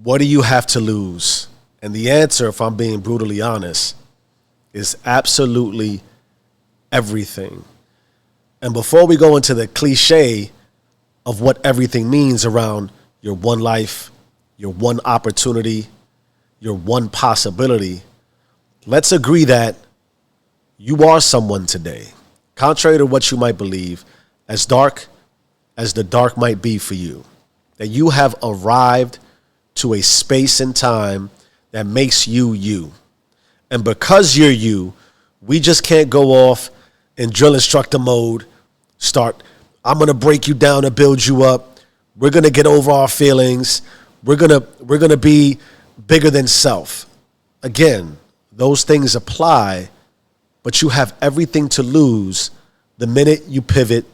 What do you have to lose? And the answer, if I'm being brutally honest, is absolutely everything. And before we go into the cliche of what everything means around your one life, your one opportunity, your one possibility, let's agree that you are someone today, contrary to what you might believe, as dark as the dark might be for you, that you have arrived to a space and time that makes you you. And because you're you, we just can't go off in drill instructor mode, I'm going to break you down and build you up. We're going to get over our feelings. We're going to be bigger than self. Again, those things apply, but you have everything to lose the minute you pivot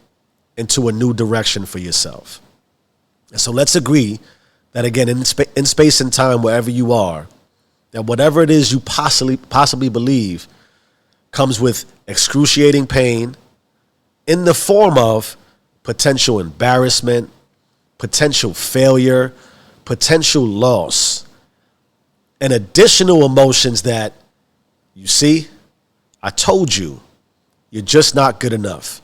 into a new direction for yourself. And so let's agree that, again, in space and time, wherever you are, that whatever it is you possibly believe comes with excruciating pain in the form of potential embarrassment, potential failure, potential loss, and additional emotions that, you see, I told you, you're just not good enough.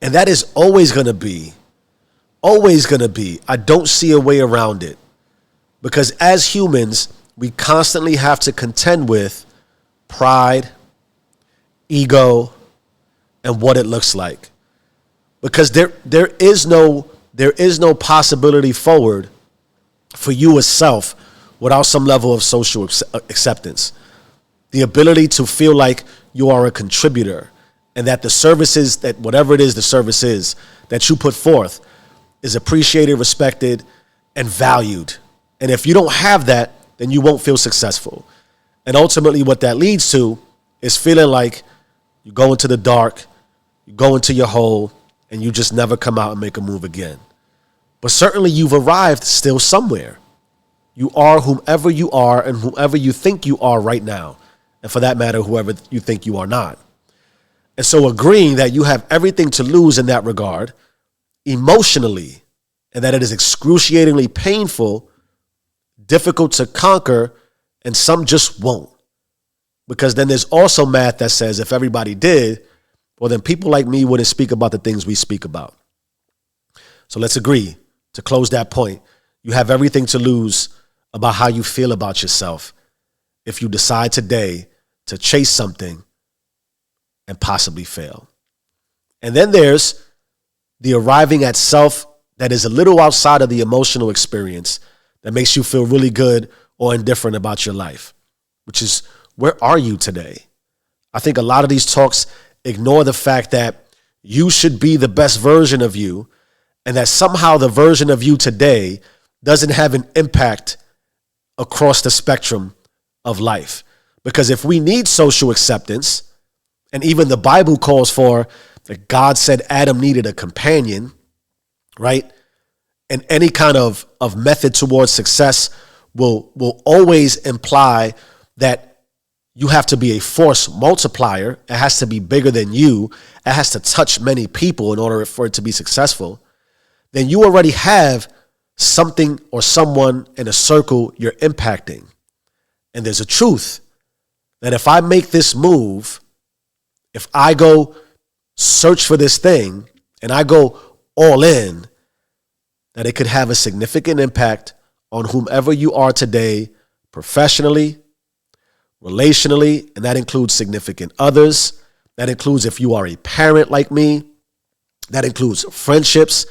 And that is always going to be, I don't see a way around it. Because as humans, we constantly have to contend with pride, ego, and what it looks like. Because there is no possibility forward for you as self without some level of social acceptance. The ability to feel like you are a contributor and that the services, that whatever it is the service is that you put forth is appreciated, respected, and valued. And if you don't have that, then you won't feel successful. And ultimately what that leads to is feeling like you go into the dark, you go into your hole, and you just never come out and make a move again. But certainly you've arrived still somewhere. You are whomever you are and whoever you think you are right now. And for that matter, whoever you think you are not. And so agreeing that you have everything to lose in that regard, emotionally, and that it is excruciatingly painful, difficult to conquer, and some just won't. Because then there's also math that says if everybody did, well, then people like me wouldn't speak about the things we speak about. So let's agree, to close that point, you have everything to lose about how you feel about yourself if you decide today to chase something and possibly fail. And then there's the arriving at self that is a little outside of the emotional experience that makes you feel really good or indifferent about your life, which is, where are you today? I think a lot of these talks ignore the fact that you should be the best version of you and that somehow the version of you today doesn't have an impact across the spectrum of life. Because if we need social acceptance, and even the Bible calls for that God said Adam needed a companion, right? And any kind of method towards success will always imply that you have to be a force multiplier. It has to be bigger than you. It has to touch many people in order for it to be successful. Then you already have something or someone in a circle you're impacting. And there's a truth that if I make this move, if I go search for this thing and I go all in, that it could have a significant impact on whomever you are today, professionally, relationally, and that includes significant others. That includes if you are a parent like me. That includes friendships.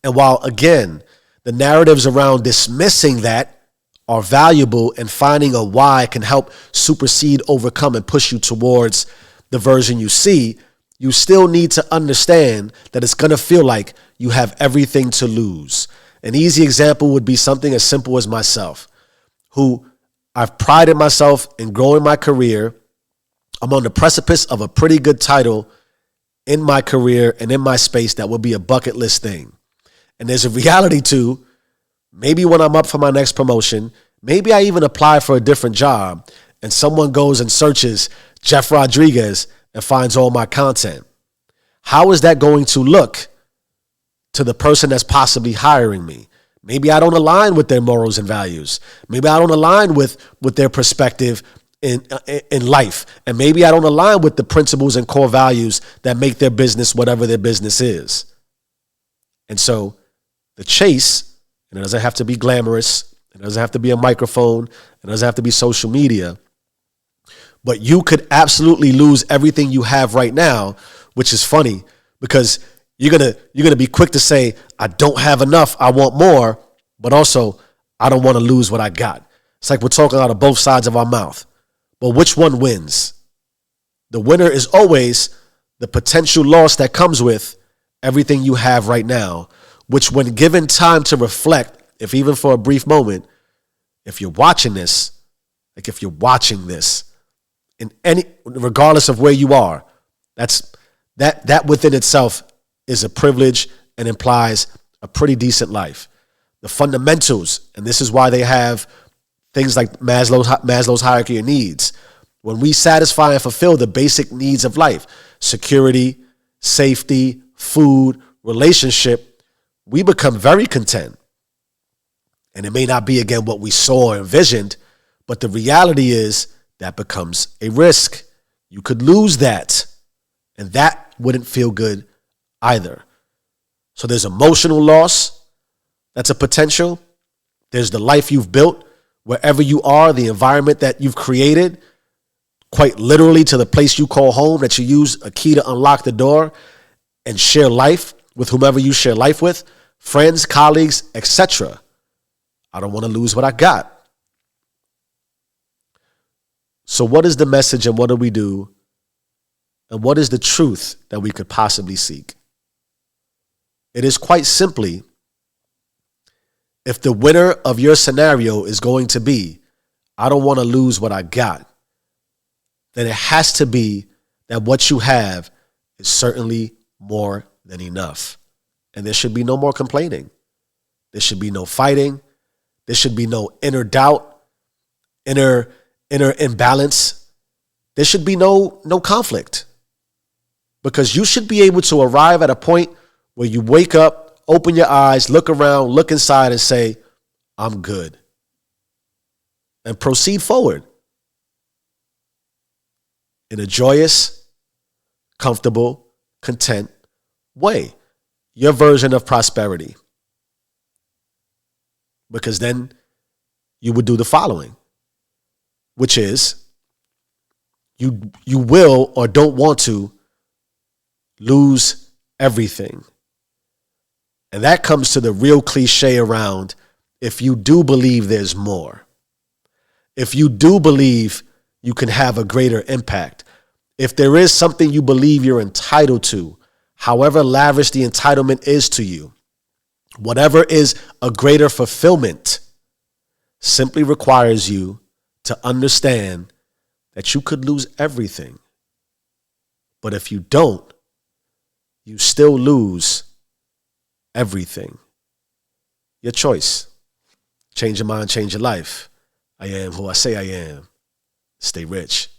And while, again, the narratives around dismissing that are valuable and finding a why can help supersede, overcome, and push you towards the version you see, you still need to understand that it's going to feel like you have everything to lose. An easy example would be something as simple as myself, who I've prided myself in growing my career. I'm on the precipice of a pretty good title in my career and in my space that would be a bucket list thing. And there's a reality to maybe when I'm up for my next promotion, maybe I even apply for a different job and someone goes and searches Jeff Rodriguez and finds all my content. How is that going to look to the person that's possibly hiring me? Maybe I don't align with their morals and values. Maybe I don't align with their perspective in life. And maybe I don't align with the principles and core values that make their business whatever their business is. And so the chase, and it doesn't have to be glamorous, it doesn't have to be a microphone, it doesn't have to be social media, but you could absolutely lose everything you have right now, which is funny because you're gonna be quick to say, I don't have enough, I want more, but also I don't want to lose what I got. It's like we're talking out of both sides of our mouth. But which one wins? The winner is always the potential loss that comes with everything you have right now, which when given time to reflect, if even for a brief moment, if you're watching this, in any, regardless of where you are, that within itself is a privilege and implies a pretty decent life. The fundamentals, and this is why they have things like Maslow's hierarchy of needs. When we satisfy and fulfill the basic needs of life, security, safety, food, relationship, we become very content. And it may not be, again, what we saw or envisioned, but the reality is that becomes a risk. You could lose that, and that wouldn't feel good either. So there's emotional loss. That's a potential. There's the life you've built, wherever you are, the environment that you've created, quite literally to the place you call home, that you use a key to unlock the door and share life with whomever you share life with, friends, colleagues, etc. I don't want to lose what I got. So what is the message and what do we do? And what is the truth that we could possibly seek? It is quite simply, if the winner of your scenario is going to be, I don't want to lose what I got, then it has to be that what you have is certainly more than enough. And there should be no more complaining. There should be no fighting. There should be no inner doubt, inner imbalance. There should be no conflict. Because you should be able to arrive at a point where you wake up, open your eyes, look around, look inside and say, I'm good. And proceed forward in a joyous, comfortable, content way. Your version of prosperity. Because then you would do the following, which is you will or don't want to lose everything. And that comes to the real cliche around, if you do believe there's more, if you do believe you can have a greater impact, if there is something you believe you're entitled to, however lavish the entitlement is to you, whatever is a greater fulfillment, simply requires you to understand that you could lose everything. But if you don't, you still lose everything. Your choice. Change your mind, change your life. I am who I say I am. Stay rich.